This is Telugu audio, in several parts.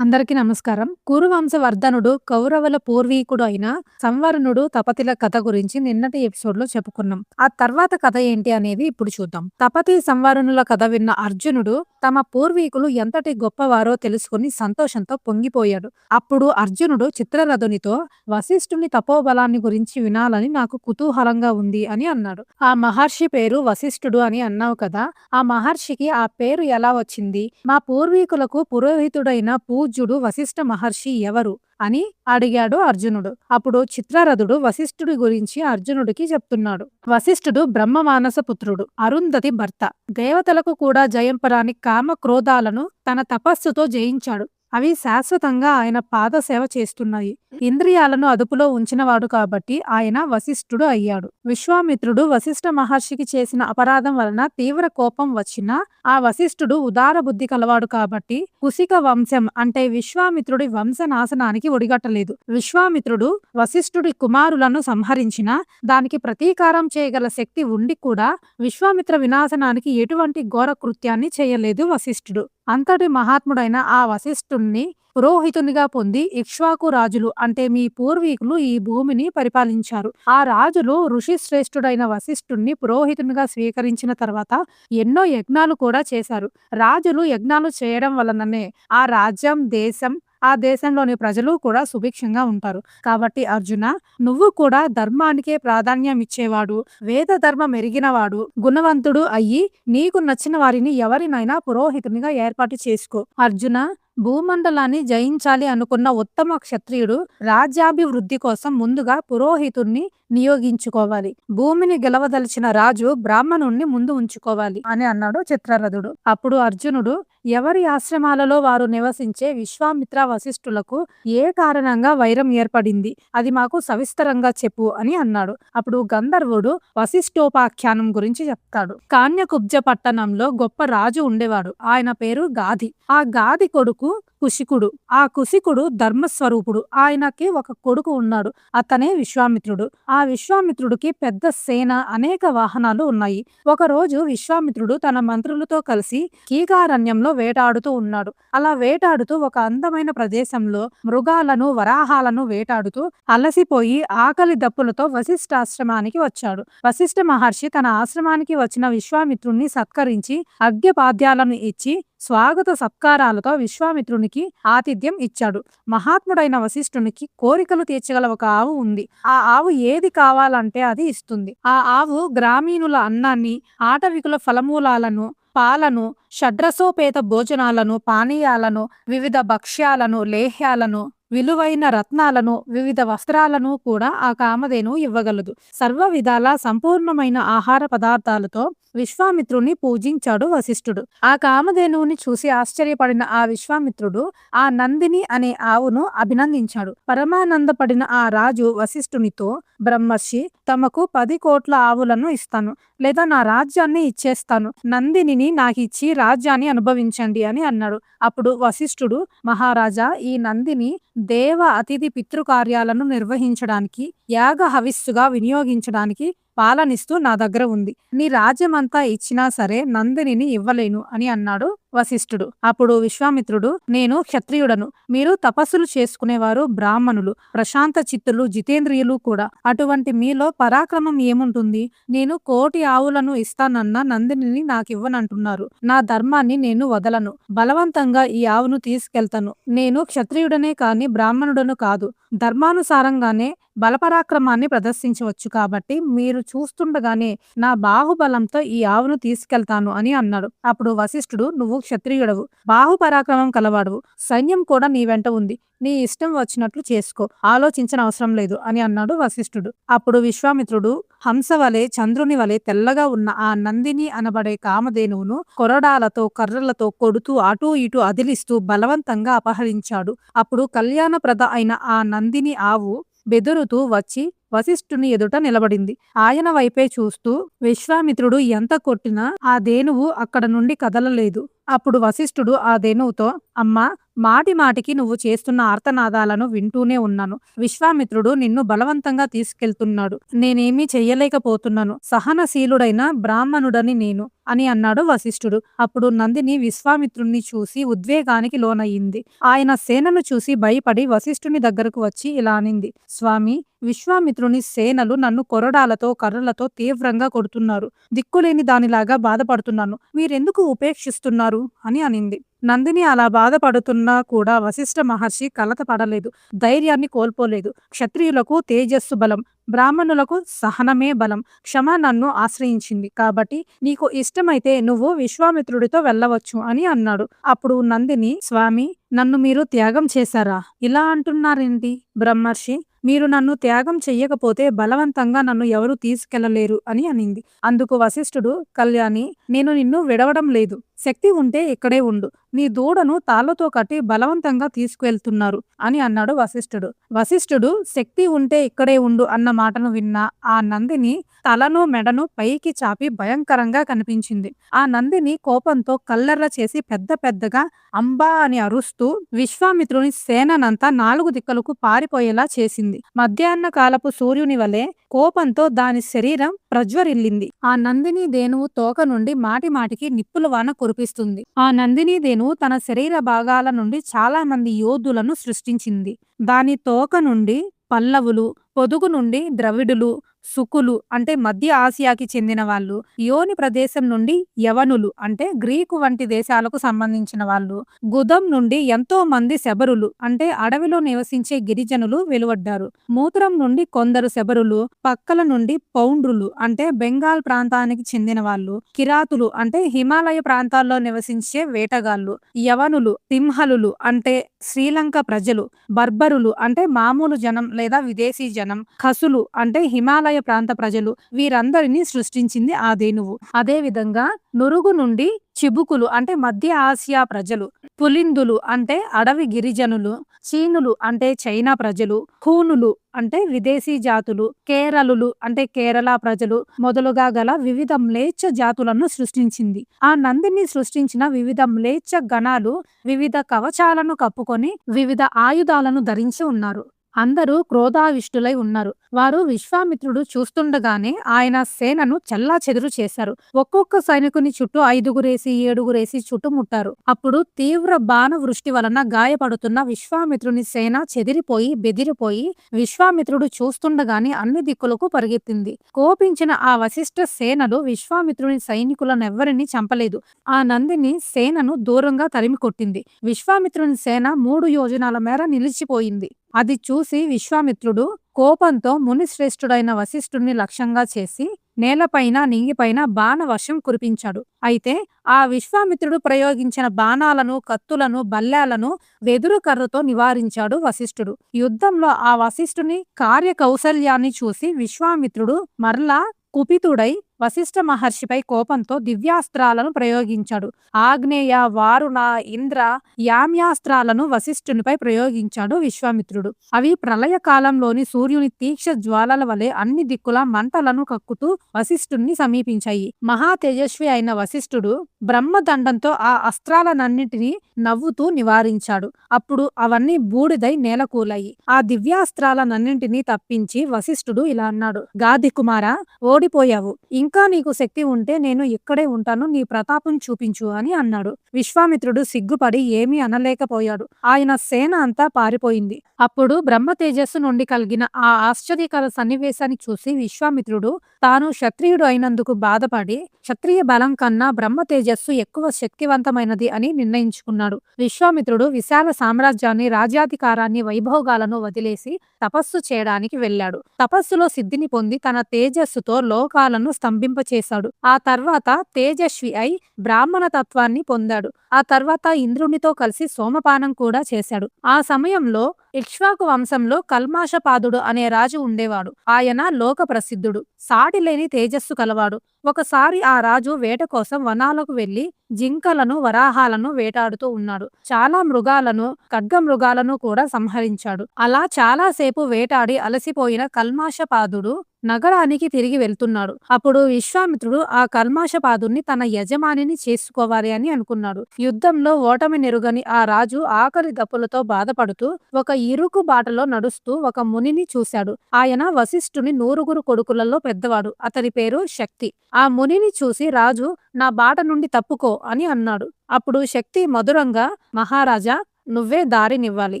అందరికీ నమస్కారం. కురువంశవర్ధనుడు, కౌరవుల పూర్వీకుడు అయిన సంవరణుడు, తపతిల కథ గురించి నిన్నటి ఎపిసోడ్‌లో చెప్పుకున్నాం. ఆ తర్వాత కథ ఏంటి అనేది ఇప్పుడు చూద్దాం. తపతి, సంవరణుల కథ విన్న అర్జునుడు తమ పూర్వీకులు ఎంతటి గొప్పవారో తెలుసుకొని సంతోషంతో పొంగిపోయాడు. అప్పుడు అర్జునుడు చిత్రరథునితో వశిష్ఠుని తపోబలాన్ని గురించి వినాలని నాకు కుతూహలంగా ఉంది అని అన్నాడు. ఆ మహర్షి పేరు వశిష్ఠుడు అని అన్నావు కదా! ఆ మహర్షికి ఆ పేరు ఎలా వచ్చింది? మా పూర్వీకులకు పురోహితుడైన పూజ్యుడు వశిష్ఠ మహర్షి ఎవరు అని అడిగాడు అర్జునుడు. అప్పుడు చిత్రరథుడు వశిష్ఠుడి గురించి అర్జునుడికి చెప్తున్నాడు. వశిష్ఠుడు బ్రహ్మ మానస పుత్రుడు, అరుంధతి భర్త. దేవతలకు కూడా జయంపరాని కామ క్రోధాలను తన తపస్సుతో జయించాడు. అవి శాశ్వతంగా ఆయన పాదసేవ చేస్తున్నాయి. ఇంద్రియాలను అదుపులో ఉంచినవాడు కాబట్టి ఆయన వశిష్ఠుడు అయ్యాడు. విశ్వామిత్రుడు వశిష్ఠ మహర్షికి చేసిన అపరాధం వలన తీవ్ర కోపం వచ్చినా ఆ వశిష్ఠుడు ఉదార బుద్ధి కలవాడు కాబట్టి కుశిక వంశం అంటే విశ్వామిత్రుడి వంశనాశనానికి ఒడిగట్టలేదు. విశ్వామిత్రుడు వశిష్ఠుడి కుమారులను సంహరించినా దానికి ప్రతీకారం చేయగల శక్తి ఉండి కూడా విశ్వామిత్ర వినాశనానికి ఎటువంటి ఘోర కృత్యాన్ని చేయలేదు వశిష్ఠుడు. అంతటి మహాత్ముడైన ఆ వశిష్ఠుణ్ణి పురోహితునిగా పొంది ఇక్ష్వాకు రాజులు అంటే మీ పూర్వీకులు ఈ భూమిని పరిపాలించారు. ఆ రాజులు ఋషి శ్రేష్ఠుడైన వశిష్ఠుణ్ణి పురోహితునిగా స్వీకరించిన తర్వాత ఎన్నో యజ్ఞాలు కూడా చేశారు. రాజులు యజ్ఞాలు చేయడం వలననే ఆ రాజ్యం, దేశం, ఆ దేశంలోని ప్రజలు కూడా సుభిక్షంగా ఉంటారు. కాబట్టి అర్జున, నువ్వు కూడా ధర్మానికే ప్రాధాన్యం ఇచ్చేవాడు, వేద ధర్మం ఎరిగినవాడు, గుణవంతుడు అయ్యి నీకు నచ్చిన వారిని ఎవరినైనా పురోహితునిగా ఏర్పాటు చేసుకో. అర్జున, భూమండలాన్ని జయించాలి అనుకున్న ఉత్తమ క్షత్రియుడు రాజ్యాభివృద్ధి కోసం ముందుగా పురోహితుణ్ణి నియోగించుకోవాలి. భూమిని గెలవదలిచిన రాజు బ్రాహ్మణుణ్ణి ముందు ఉంచుకోవాలి అని అన్నాడు చిత్రరథుడు. అప్పుడు అర్జునుడు, ఎవరి ఆశ్రమాలలో వారు నివసించే విశ్వామిత్ర వశిష్ఠులకు ఏ కారణంగా వైరం ఏర్పడింది, అది మాకు సవిస్తరంగా చెప్పు అని అన్నాడు. అప్పుడు గంధర్వుడు వశిష్ఠోపాఖ్యానం గురించి చెప్తాడు. కాన్యకుబ్జ పట్టణంలో గొప్ప రాజు ఉండేవాడు. ఆయన పేరు గాధి. ఆ గాధి కొడుకు కుశికుడు. ఆ కుశికుడు ధర్మస్వరూపుడు. ఆయనకి ఒక కొడుకు ఉన్నాడు. అతనే విశ్వామిత్రుడు. ఆ విశ్వామిత్రుడికి పెద్ద సేన, అనేక వాహనాలు ఉన్నాయి. ఒకరోజు విశ్వామిత్రుడు తన మంత్రులతో కలిసి కీకారణ్యంలో వేటాడుతూ ఉన్నాడు. అలా వేటాడుతూ ఒక అందమైన ప్రదేశంలో మృగాలను, వరాహాలను వేటాడుతూ అలసిపోయి ఆకలి దప్పులతో వశిష్ఠాశ్రమానికి వచ్చాడు. వశిష్ఠ మహర్షి తన ఆశ్రమానికి వచ్చిన విశ్వామిత్రుణ్ణి సత్కరించి అర్ఘ్యపాద్యాలను ఇచ్చి స్వాగత సత్కారాలతో విశ్వామిత్రునికి ఆతిథ్యం ఇచ్చాడు. మహాత్ముడైన వశిష్ఠునికి కోరికలు తీర్చగల ఒక ఆవు ఉంది. ఆ ఆవు ఏది కావాలంటే అది ఇస్తుంది. ఆ ఆవు గ్రామీణుల అన్నాన్ని, ఆటవికుల ఫలమూలాలను, పాలను, షడ్రసోపేత భోజనాలను, పానీయాలను, వివిధ భక్ష్యాలను, లేహ్యాలను, విలువైన రత్నాలను, వివిధ వస్త్రాలను కూడా ఆ కామధేను ఇవ్వగలదు. సర్వ విధాల సంపూర్ణమైన ఆహార పదార్థాలతో విశ్వామిత్రుని పూజించాడు వశిష్ఠుడు. ఆ కామధేనువుని చూసి ఆశ్చర్యపడిన ఆ విశ్వామిత్రుడు ఆ నందిని అనే ఆవును అభినందించాడు. పరమానందపడిన ఆ రాజు వశిష్ఠునితో, బ్రహ్మర్షి, తమకు 10 కోట్ల ఆవులను ఇస్తాను, లేదా నా రాజ్యాన్ని ఇచ్చేస్తాను. నందినిని నాకిచ్చి రాజ్యాన్ని అనుభవించండి అని అన్నాడు. అప్పుడు వశిష్ఠుడు, మహారాజా, ఈ నందిని దేవ అతిథి పితృకార్యాలను నిర్వహించడానికి, యాగ హవిస్సుగా వినియోగించడానికి పాలనిస్తూ నా దగ్గర ఉంది. నీ రాజ్యమంతా ఇచ్చినా సరే నందినిని ఇవ్వలేను అని అన్నాడు వశిష్ఠుడు. అప్పుడు విశ్వామిత్రుడు, నేను క్షత్రియుడను, మీరు తపస్సులు చేసుకునేవారు బ్రాహ్మణులు, ప్రశాంత చిత్తులు, జితేంద్రియులు కూడా. అటువంటి మీలో పరాక్రమం ఏముంటుంది? నేను 1,000,000 ఆవులను ఇస్తానన్న నందినిని నాకివ్వనంటున్నారు. నా ధర్మాన్ని నేను వదలను. బలవంతంగా ఈ ఆవును తీసుకెళ్తాను. నేను క్షత్రియుడనే కాని బ్రాహ్మణుడను కాదు. ధర్మానుసారంగానే బలపరాక్రమాన్ని ప్రదర్శించవచ్చు. కాబట్టి మీరు చూస్తుండగానే నా బాహుబలంతో ఈ ఆవును తీసుకెళ్తాను అని అన్నాడు. అప్పుడు వశిష్ఠుడు, నువ్వు క్షత్రియుడవు, బాహుపరాక్రమం కలవాడువు, సైన్యం కూడా నీ వెంట ఉంది. నీ ఇష్టం వచ్చినట్లు చేసుకో, ఆలోచించిన అవసరం లేదు అని అన్నాడు వశిష్ఠుడు. అప్పుడు విశ్వామిత్రుడు హంస వలె, చంద్రుని వలె తెల్లగా ఉన్న ఆ నందిని అనబడే కామధేనువును కొరడాలతో, కర్రలతో కొడుతూ అటూ ఇటూ అదిలిస్తూ బలవంతంగా అపహరించాడు. అప్పుడు కళ్యాణప్రద అయిన ఆ నందిని ఆవు బెదురుతూ వచ్చి వశిష్ఠుని ఎదుట నిలబడింది. ఆయన వైపే చూస్తూ విశ్వామిత్రుడు ఎంత కొట్టినా ఆ ధేనువు అక్కడ నుండి కదలలేదు. అప్పుడు వశిష్ఠుడు ఆ ధేనువుతో, అమ్మా, మాటి మాటికి నువ్వు చేస్తున్న ఆర్తనాదాలను వింటూనే ఉన్నాను. విశ్వామిత్రుడు నిన్ను బలవంతంగా తీసుకెళ్తున్నాడు. నేనేమీ చెయ్యలేకపోతున్నాను. సహనశీలుడైన బ్రాహ్మణుడని నేను అని అన్నాడు వశిష్ఠుడు. అప్పుడు నందిని విశ్వామిత్రుణ్ణి చూసి ఉద్వేగానికి లోనయ్యింది. ఆయన సేనను చూసి భయపడి వశిష్ఠుని దగ్గరకు వచ్చి ఇలా అనింది. స్వామి, విశ్వామిత్రుని సేనలు నన్ను కొరడాలతో కర్రలతో తీవ్రంగా కొడుతున్నారు. దిక్కులేని దానిలాగా బాధపడుతున్నాను. మీరెందుకు ఉపేక్షిస్తున్నారు అని అనింది. నందిని అలా బాధపడుతున్నా కూడా వశిష్ఠ మహర్షి కలత పడలేదు. ధైర్యాన్ని కోల్పోలేదు. క్షత్రియులకు తేజస్సు బలం, బ్రాహ్మణులకు సహనమే బలం. క్షమ నన్ను ఆశ్రయించింది కాబట్టి నీకు ఇష్టమైతే నువ్వు విశ్వామిత్రుడితో వెళ్ళవచ్చు అని అన్నాడు. అప్పుడు నందిని, స్వామి, నన్ను మీరు త్యాగం చేశారా? ఇలా అంటున్నారేంటి బ్రహ్మర్షి? మీరు నన్ను త్యాగం చెయ్యకపోతే బలవంతంగా నన్ను ఎవరు తీసుకెళ్లలేరు అని అనింది. అందుకు వశిష్ఠుడు, కళ్యాణి, నేను నిన్ను విడవడం లేదు. శక్తి ఉంటే ఇక్కడే ఉండు. నీ దూడను తాళ్లతో కట్టి బలవంతంగా తీసుకువెళ్తున్నారు అని అన్నాడు వశిష్ఠుడు. వశిష్ఠుడు శక్తి ఉంటే ఇక్కడే ఉండు అన్న మాటను విన్న ఆ నందిని తలను మెడను పైకి చాపి భయంకరంగా కనిపించింది. ఆ నందిని కోపంతో కల్లెర్ర చేసి పెద్ద పెద్దగా అంబా అని అరుస్తూ విశ్వామిత్రుని సేననంతా 4 దిక్కులకు పారిపోయేలా చేసింది. మధ్యాహ్న కాలపు సూర్యుని వలె కోపంతో దాని శరీరం ప్రజ్వరిల్లింది. ఆ నందిని ధేనువు తోక నుండి మాటి మాటికి నిప్పుల వాన కురిపిస్తుంది. ఆ నందిని ధేనువు తన శరీర భాగాల నుండి చాలా మంది యోధులను సృష్టించింది. దాని తోక నుండి పల్లవులు, పొదుగు నుండి ద్రవిడులు, సుకులు అంటే మధ్య ఆసియాకి చెందిన వాళ్ళు, యోని ప్రదేశం నుండి యవనులు అంటే గ్రీకు వంటి దేశాలకు సంబంధించిన వాళ్ళు, గుదం నుండి ఎంతో మంది శబరులు అంటే అడవిలో నివసించే గిరిజనులు వెలువడ్డారు. మూత్రం నుండి కొందరు శబరులు, పక్కల నుండి పౌండ్రులు అంటే బెంగాల్ ప్రాంతానికి చెందిన వాళ్ళు, కిరాతులు అంటే హిమాలయ ప్రాంతాల్లో నివసించే వేటగాళ్ళు, యవనులు, సింహలులు అంటే శ్రీలంక ప్రజలు, బర్బరులు అంటే మామూలు జనం లేదా విదేశీ జనం, ఖసులు అంటే హిమాలయ ప్రాంత ప్రజలు, వీరందరినీ సృష్టించింది ఆ ధేనువు. అదే విధంగా నురుగు నుండి చిబుకులు అంటే మధ్య ఆసియా ప్రజలు, పులిందులు అంటే అడవి గిరిజనులు, చీనులు అంటే చైనా ప్రజలు, హూనులు అంటే విదేశీ జాతులు, కేరళులు అంటే కేరళ ప్రజలు మొదలుగా గల వివిధ మ్లేచ్ఛ జాతులను సృష్టించింది. ఆ నందిని సృష్టించిన వివిధ మ్లేచ్ఛ గణాలు వివిధ కవచాలను కప్పుకొని వివిధ ఆయుధాలను ధరించి ఉన్నారు. అందరూ క్రోధావిష్టులై ఉన్నారు. వారు విశ్వామిత్రుడు చూస్తుండగానే ఆయన సేనను చెల్లాచెదురు చేశారు. ఒక్కొక్క సైనికుని చుట్టూ 5గురేసి 7గురేసి చుట్టుముట్టారు. అప్పుడు తీవ్ర బాణ వృష్టి వలన గాయపడుతున్న విశ్వామిత్రుని సేన చెదిరిపోయి బెదిరిపోయి విశ్వామిత్రుడు చూస్తుండగానే అన్ని దిక్కులకు పరిగెత్తింది. కోపించిన ఆ వశిష్ఠ సేనలు విశ్వామిత్రుని సైనికులనెవ్వరినీ చంపలేదు. ఆ నందిని సేనను దూరంగా తరిమి కొట్టింది. విశ్వామిత్రుని సేన 3 యోజనాల మేర నిలిచిపోయింది. అది చూసి విశ్వామిత్రుడు కోపంతో మునిశ్రేష్ఠుడైన వశిష్ఠుడిని లక్ష్యంగా చేసి నేలపైన నింగిపైన బాణవర్షం కురిపించాడు. అయితే ఆ విశ్వామిత్రుడు ప్రయోగించిన బాణాలను, కత్తులను, బల్లేలను వెదురు కర్రతో నివారించాడు వశిష్ఠుడు. యుద్ధంలో ఆ వశిష్ఠుని కార్యకౌశల్యాన్ని చూసి విశ్వామిత్రుడు మరలా కుపితుడై వశిష్ఠ మహర్షిపై కోపంతో దివ్యాస్త్రాలను ప్రయోగించాడు. ఆగ్నేయ, వారుణ, ఇంద్ర, యామ్యాస్త్రాలను వశిష్ఠునిపై ప్రయోగించాడు విశ్వామిత్రుడు. అవి ప్రళయ కాలంలోని సూర్యుని తీక్ష జ్వాలల వలె అన్ని దిక్కుల మంటలను కక్కుతూ వశిష్ఠుణ్ణి సమీపించాయి. మహా తేజస్వి అయిన వశిష్ఠుడు బ్రహ్మదండంతో ఆ అస్త్రాలనన్నిటినీ నవ్వుతూ నివారించాడు. అప్పుడు అవన్నీ బూడిదై నేలకూలాయి. ఆ దివ్యాస్త్రాలనన్నింటినీ తప్పించి వశిష్ఠుడు ఇలా అన్నాడు. గాది కుమారా, ఓడిపోయావు. ఇంకా నీకు శక్తి ఉంటే నేను ఇక్కడే ఉంటాను, నీ ప్రతాపం చూపించు అని అన్నాడు. విశ్వామిత్రుడు సిగ్గుపడి ఏమీ అనలేకపోయాడు. ఆయన సేన అంతా పారిపోయింది. అప్పుడు బ్రహ్మ తేజస్సు నుండి కలిగిన ఆ ఆశ్చర్యకర సన్నివేశాన్ని చూసి విశ్వామిత్రుడు తాను క్షత్రియుడు అయినందుకు బాధపడి క్షత్రియ బలం కన్నా బ్రహ్మ తేజస్సు ఎక్కువ శక్తివంతమైనది అని నిర్ణయించుకున్నాడు. విశ్వామిత్రుడు విశాల సామ్రాజ్యాన్ని, రాజ్యాధికారాన్ని, వైభోగాలను వదిలేసి తపస్సు చేయడానికి వెళ్ళాడు. తపస్సులో సిద్ధిని పొంది తన తేజస్సుతో లోకాలను స్తంభింపచేశాడు. ఆ తర్వాత తేజస్వి అయి బ్రాహ్మణ తత్వాన్ని పొందాడు. ఆ తర్వాత ఇంద్రునితో కలిసి సోమపానం కూడా చేశాడు. ఆ సమయంలో ఇక్ష్వాకు వంశంలో కల్మాషపాదుడు అనే రాజు ఉండేవాడు. ఆయన లోక ప్రసిద్ధుడు, సాటిలేని తేజస్సు కలవాడు. ఒకసారి ఆ రాజు వేట కోసం వనాలకు వెళ్లి జింకలను, వరాహాలను వేటాడుతూ ఉన్నాడు. చాలా మృగాలను, ఖడ్గమృగాలను కూడా సంహరించాడు. అలా చాలాసేపు వేటాడి అలసిపోయిన కల్మాషపాదుడు నగరానికి తిరిగి వెళ్తున్నాడు. అప్పుడు విశ్వామిత్రుడు ఆ కల్మాషపాదుని తన యజమానిని చేసుకోవాలి అని అనుకున్నాడు. యుద్ధంలో ఓటమి నెరుగని ఆ రాజు ఆకలి దప్పులతో బాధపడుతూ ఒక ఇరుకు బాటలో నడుస్తూ ఒక మునిని చూశాడు. ఆయన వశిష్ఠుని 9 కొడుకులలో పెద్దవాడు. అతని పేరు శక్తి. ఆ మునిని చూసి రాజు, నా బాట నుండి తప్పుకో అని అన్నాడు. అప్పుడు శక్తి మధురంగా, మహారాజా, నువ్వే దారినివ్వాలి.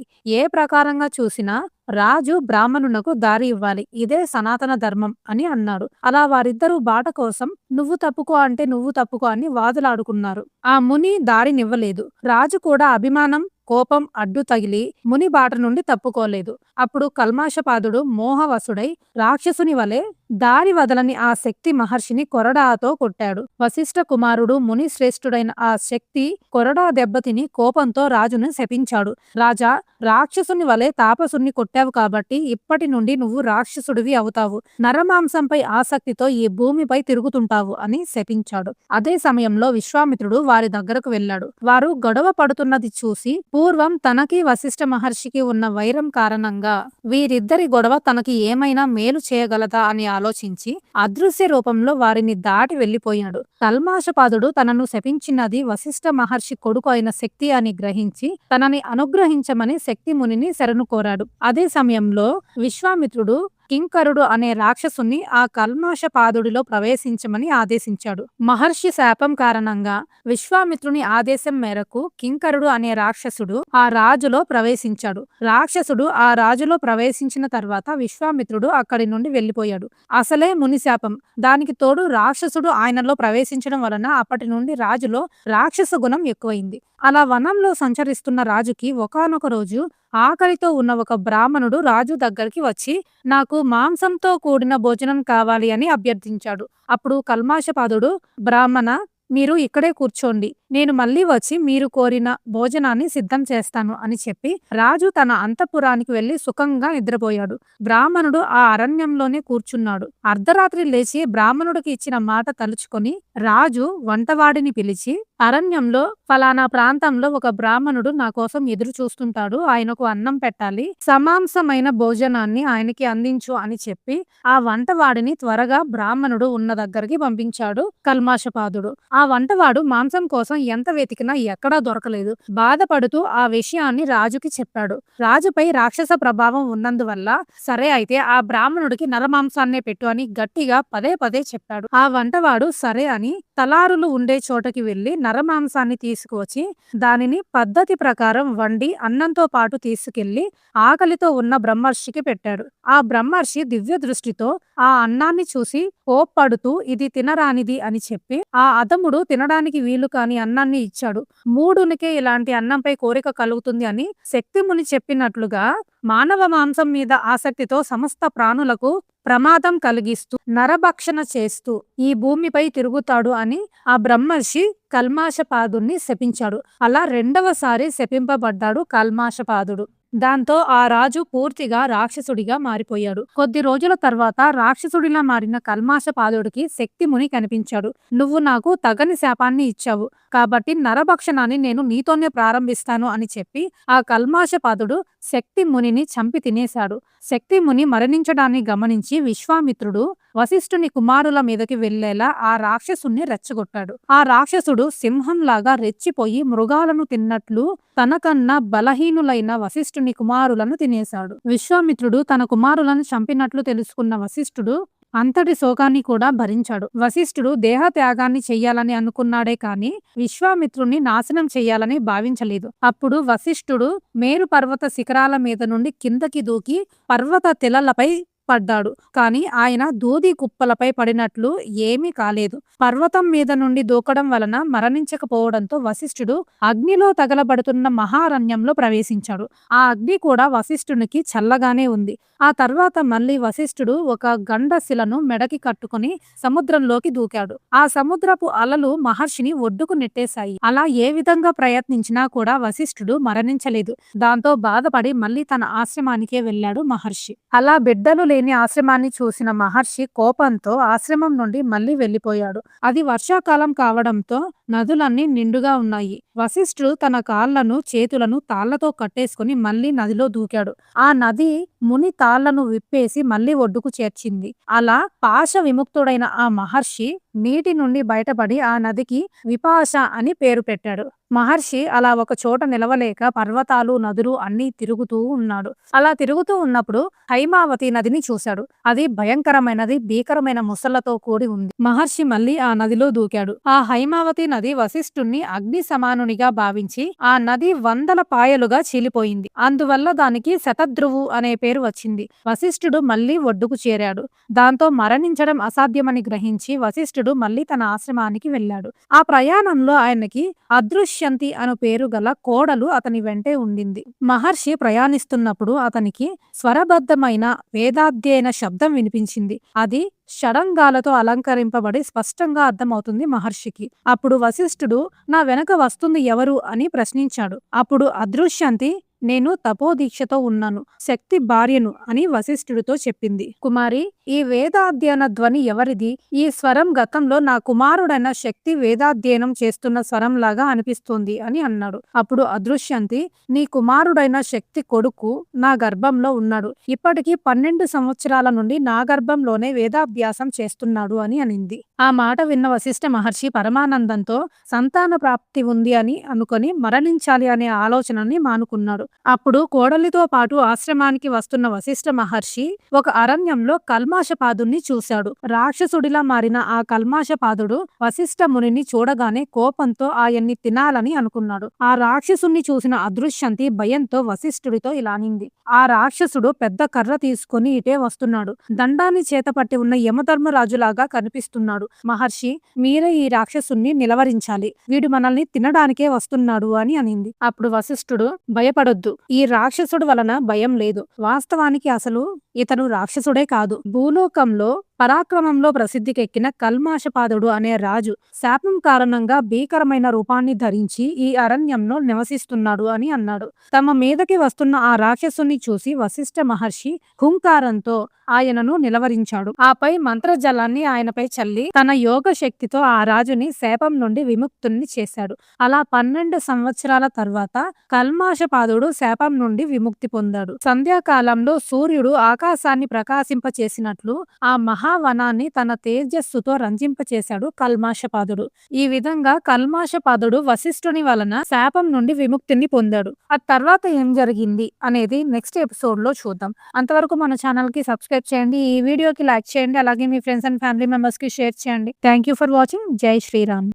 ఏ ప్రకారంగా చూసినా రాజు బ్రాహ్మణునకు దారి ఇవ్వాలి. ఇదే సనాతన ధర్మం అని అన్నాడు. అలా వారిద్దరూ బాట కోసం నువ్వు తప్పుకో అంటే నువ్వు తప్పుకో అని వాదులాడుకున్నారు. ఆ ముని దారినివ్వలేదు. రాజు కూడా అభిమానం, కోపం అడ్డు తగిలి ముని బాట నుండి తప్పుకోలేదు. అప్పుడు కల్మాషపాదుడు మోహవశుడై రాక్షసుని వలె దారి వదలని ఆ శక్తి మహర్షిని కొరడాతో కొట్టాడు. వశిష్ఠ కుమారుడు ముని శ్రేష్ఠుడైన ఆ శక్తి కొరడా దెబ్బతిని కోపంతో రాజును శపించాడు. రాజా, రాక్షసుని వలె తాపసుని కొట్టావు కాబట్టి ఇప్పటి నుండి నువ్వు రాక్షసుడివి అవుతావు. నరమాంసంపై ఆసక్తితో ఈ భూమిపై తిరుగుతుంటావు అని శపించాడు. అదే సమయంలో విశ్వామిత్రుడు వారి దగ్గరకు వెళ్ళాడు. వారు గొడవ పడుతున్నది చూసి పూర్వం తనకి వశిష్ఠ మహర్షికి ఉన్న వైరం కారణంగా వీరిద్దరి గొడవ తనకి ఏమైనా మేలు చేయగలదా అని ఆలోచించి అదృశ్య రూపంలో వారిని దాటి వెళ్లిపోయాడు. కల్మాషపాదుడు తనను శపించినది వశిష్ఠ మహర్షి కొడుకు అయిన శక్తి అని గ్రహించి తనని అనుగ్రహించమని శక్తి మునిని శరణు కోరాడు. అదే సమయంలో విశ్వామిత్రుడు కింకరుడు అనే రాక్షసుని ఆ కల్మాషపాదుడిలో ప్రవేశించమని ఆదేశించాడు. మహర్షి శాపం కారణంగా విశ్వామిత్రుని ఆదేశం మేరకు కింకరుడు అనే రాక్షసుడు ఆ రాజులో ప్రవేశించాడు. రాక్షసుడు ఆ రాజులో ప్రవేశించిన తర్వాత విశ్వామిత్రుడు అక్కడి నుండి వెళ్లిపోయాడు. అసలే ముని శాపం, దానికి తోడు రాక్షసుడు ఆయనలో ప్రవేశించడం వలన అప్పటి నుండి రాజులో రాక్షస గుణం ఎక్కువైంది. అలా వనంలో సంచరిస్తున్న రాజుకి ఒకానొక రోజు ఆకలితో ఉన్న ఒక బ్రాహ్మణుడు రాజు దగ్గరికి వచ్చి, నాకు మాంసంతో కూడిన భోజనం కావాలి అని అభ్యర్థించాడు. అప్పుడు కల్మాషపాదుడు, బ్రాహ్మణ, మీరు ఇక్కడే కూర్చోండి, నేను మళ్ళీ వచ్చి మీరు కోరిన భోజనాన్ని సిద్ధం చేస్తాను అని చెప్పి రాజు తన అంతఃపురానికి వెళ్లి సుఖంగా నిద్రపోయాడు. బ్రాహ్మణుడు ఆ అరణ్యంలోనే కూర్చున్నాడు. అర్ధరాత్రి లేచి బ్రాహ్మణుడికి ఇచ్చిన మాట తలుచుకొని రాజు వంటవాడిని పిలిచి, అరణ్యంలో ఫలానా ప్రాంతంలో ఒక బ్రాహ్మణుడు నా కోసం ఎదురు చూస్తుంటాడు, ఆయనకు అన్నం పెట్టాలి, సమాంసమైన భోజనాన్ని ఆయనకి అందించు అని చెప్పి ఆ వంటవాడిని త్వరగా బ్రాహ్మణుడు ఉన్న దగ్గరికి పంపించాడు కల్మాషపాదుడు. ఆ వంటవాడు మాంసం కోసం ఎంత వెతికినా ఎక్కడా దొరకలేదు. బాధపడుతూ ఆ విషయాన్ని రాజుకి చెప్పాడు. రాజుపై రాక్షస ప్రభావం ఉన్నందువల్ల సరే అయితే ఆ బ్రాహ్మణుడికి నరమాంసాన్నే పెట్టు అని గట్టిగా పదే పదే చెప్పాడు. ఆ వంటవాడు సరే అని తలారులు ఉండే చోటకి వెళ్లి నరమాంసాన్ని తీసుకువచ్చి దానిని పద్ధతి ప్రకారం వండి అన్నంతో పాటు తీసుకెళ్లి ఆకలితో ఉన్న బ్రహ్మర్షికి పెట్టాడు. ఆ బ్రహ్మర్షి దివ్య దృష్టితో ఆ అన్నాన్ని చూసి కోప్పడుతూ ఇది తినరానిది అని చెప్పి ఆ అదముడు తినడానికి వీలు కాని అన్నాన్ని ఇచ్చాడు. మూఢునికే ఇలాంటి అన్నంపై కోరిక కలుగుతుంది అని శక్తిముని చెప్పినట్లుగా మానవ మాంసం మీద ఆసక్తితో సమస్త ప్రాణులకు ప్రమాదం కలిగిస్తూ నరభక్షణ చేస్తూ ఈ భూమిపై తిరుగుతాడు అని ఆ బ్రహ్మర్షి కల్మాషపాదుని శపించాడు. అలా రెండవసారి శపింపబడ్డాడు కల్మాషపాదుడు. దాంతో ఆ రాజు పూర్తిగా రాక్షసుడిగా మారిపోయాడు. కొద్ది రోజుల తర్వాత రాక్షసుడిలా మారిన కల్మాషపాదుడికి శక్తిముని కనిపించాడు. నువ్వు నాకు తగని శాపాన్ని ఇచ్చావు కాబట్టి నరభక్షణాన్ని నేను నీతోనే ప్రారంభిస్తాను అని చెప్పి ఆ కల్మాషపాదుడు శక్తి మునిని చంపి తినేశాడు. శక్తి ముని మరణించడాన్ని గమనించి విశ్వామిత్రుడు వశిష్ఠుని కుమారుల మీదకి వెళ్లేలా ఆ రాక్షసుని రెచ్చగొట్టాడు. ఆ రాక్షసుడు సింహంలాగా రెచ్చిపోయి మృగాలను తిన్నట్లు తనకన్నా బలహీనులైన వశిష్ఠుని కుమారులను తినేశాడు. విశ్వామిత్రుడు తన కుమారులను చంపినట్లు తెలుసుకున్న వశిష్ఠుడు అంతటి శోకాన్ని కూడా భరించాడు. వశిష్ఠుడు దేహత్యాగాన్ని చెయ్యాలని అనుకున్నాడే కాని విశ్వామిత్రుణ్ణి నాశనం చెయ్యాలని భావించలేదు. అప్పుడు వశిష్ఠుడు మేరు పర్వత శిఖరాల మీద నుండి కిందకి దూకి పర్వత తెలలపై పడ్డాడు. కానీ ఆయన దూది కుప్పలపై పడినట్లు ఏమీ కాలేదు. పర్వతం మీద నుండి దూకడం వలన మరణించకపోవడంతో వశిష్ఠుడు అగ్నిలో తగలబడుతున్న మహారణ్యంలో ప్రవేశించాడు. ఆ అగ్ని కూడా వశిష్ఠునికి చల్లగానే ఉంది. ఆ తర్వాత మళ్ళీ వశిష్ఠుడు ఒక గండశిలను మెడకి కట్టుకుని సముద్రంలోకి దూకాడు. ఆ సముద్రపు అలలు మహర్షిని ఒడ్డుకు నెట్టేశాయి. అలా ఏ విధంగా ప్రయత్నించినా కూడా వశిష్ఠుడు మరణించలేదు. దాంతో బాధపడి మళ్ళీ తన ఆశ్రమానికే వెళ్ళాడు మహర్షి. అలా బిడ్డలు లేని ఆశ్రమాన్ని చూసిన మహర్షి కోపంతో ఆశ్రమం నుండి మళ్ళీ వెళ్లిపోయాడు. అది వర్షాకాలం కావడంతో నదులన్నీ నిండుగా ఉన్నాయి. వశిష్ఠుడు తన కాళ్లను చేతులను తాళ్లతో కట్టేసుకుని మళ్ళీ నదిలో దూకాడు. ఆ నది ముని తాళ్లను విప్పేసి మళ్ళీ ఒడ్డుకు చేర్చింది. అలా పాశ విముక్తుడైన ఆ మహర్షి నీటి నుండి బయటపడి ఆ నదికి విపాశ అని పేరు పెట్టాడు. మహర్షి అలా ఒక చోట నిలవలేక పర్వతాలు నదులు అన్నీ తిరుగుతూ ఉన్నాడు. అలా తిరుగుతూ ఉన్నప్పుడు హైమావతి నదిని చూశాడు. అది భయంకరమైనది, భీకరమైన ముసళ్లతో కూడి ఉంది. మహర్షి మళ్ళీ ఆ నదిలో దూకాడు. ఆ హైమావతి నది వశిష్ఠుణ్ణి అగ్ని సమానునిగా భావించి ఆ నది వందల పాయలుగా చీలిపోయింది. అందువల్ల దానికి శతద్రువు అనే పేరు వచ్చింది. వశిష్ఠుడు మళ్ళీ ఒడ్డుకు చేరాడు. దాంతో మరణించడం అసాధ్యమని గ్రహించి వశిష్ఠుడు మళ్ళీ తన ఆశ్రమానికి వెళ్ళాడు. ఆ ప్రయాణంలో ఆయనకి అదృశ్యంతి అను పేరు గల కోడలు అతని వెంటే ఉండింది. మహర్షి ప్రయాణిస్తున్నప్పుడు అతనికి స్వరబద్ధమైన వేదాధ్యయన శబ్దం వినిపించింది. అది షడంగాలతో అలంకరింపబడి స్పష్టంగా అర్థమవుతుంది మహర్షికి. అప్పుడు వశిష్ఠుడు నా వెనక వస్తుంది ఎవరు అని ప్రశ్నించాడు. అప్పుడు అదృశ్యంతి నేను తపోదీక్షతో ఉన్నాను, శక్తి భార్యను అని వశిష్ఠుడితో చెప్పింది. కుమారి, ఈ వేదాధ్యయన ధ్వని ఎవరిది? ఈ స్వరం గతంలో నా కుమారుడైన శక్తి వేదాధ్యయనం చేస్తున్న స్వరంలాగా అనిపిస్తోంది అని అన్నాడు. అప్పుడు అదృశ్యంతి నీ కుమారుడైన శక్తి కొడుకు నా గర్భంలో ఉన్నాడు. ఇప్పటికీ 12 సంవత్సరాల నుండి నా గర్భంలోనే వేదాభ్యాసం చేస్తున్నాడు అని అనింది. ఆ మాట విన్న వశిష్ఠ మహర్షి పరమానందంతో సంతాన ప్రాప్తి ఉంది అని అనుకొని మరణించాలి అనే ఆలోచనని మానుకున్నాడు. అప్పుడు కోడలితో పాటు ఆశ్రమానికి వస్తున్న వశిష్ఠ మహర్షి ఒక అరణ్యంలో కల్మాషపాదుని చూశాడు. రాక్షసుడిలా మారిన ఆ కల్మాషపాదుడు వశిష్ఠ మునిని చూడగానే కోపంతో ఆయన్ని తినాలని అనుకున్నాడు. ఆ రాక్షసుని చూసిన అదృశ్యంతి భయంతో వశిష్ఠుడితో ఇలా అనింది. ఆ రాక్షసుడు పెద్ద కర్ర తీసుకుని ఇటే వస్తున్నాడు. దండాన్ని చేతపట్టి ఉన్న యమధర్మరాజులాగా కనిపిస్తున్నాడు. మహర్షి, మీరే ఈ రాక్షసుని నిలవరించాలి. వీడు మనల్ని తినడానికే వస్తున్నాడు అని అనింది. అప్పుడు వశిష్ఠుడు భయపడొద్దు, ఈ రాక్షసుడు వలన భయం లేదు. వాస్తవానికి అసలు ఇతను రాక్షసుడే కాదు. భూలోకంలో పరాక్రమంలో ప్రసిద్ధికెక్కిన కల్మాషపాదుడు అనే రాజు శాపం కారణంగా భీకరమైన రూపాన్ని ధరించి ఈ అరణ్యంలో నివసిస్తున్నాడు అని అన్నాడు. తమ మీదకి వస్తున్న ఆ రాక్షసుని చూసి వశిష్ఠ మహర్షి హుంకారంతో ఆయనను నిలవరించాడు. ఆపై మంత్రజలాన్ని ఆయనపై చల్లి తన యోగ శక్తితో ఆ రాజుని శాపం నుండి విముక్తుణ్ణి చేశాడు. అలా 12 సంవత్సరాల తర్వాత కల్మాషపాదుడు శాపం నుండి విముక్తి పొందాడు. సంధ్యాకాలంలో సూర్యుడు ఆకాశాన్ని ప్రకాశింపచేసినట్లు ఆ మహావనాన్ని తన తేజస్సుతో రంజింపచేశాడు కల్మాషపాదుడు. ఈ విధంగా కల్మాషపాదుడు వశిష్ఠుని వలన శాపం నుండి విముక్తిని పొందాడు. ఆ తర్వాత ఏం జరిగింది అనేది నెక్స్ట్ ఎపిసోడ్ లో చూద్దాం. అంతవరకు మన ఛానల్ కి సబ్స్క్రైబ్ చేయండి. ఈ వీడియోకి లైక్ చేయండి. అలాగే మీ ఫ్రెండ్స్ అండ్ ఫ్యామిలీ మెంబర్స్ కి షేర్ చేయండి. Thank you for watching. జై శ్రీరామ్.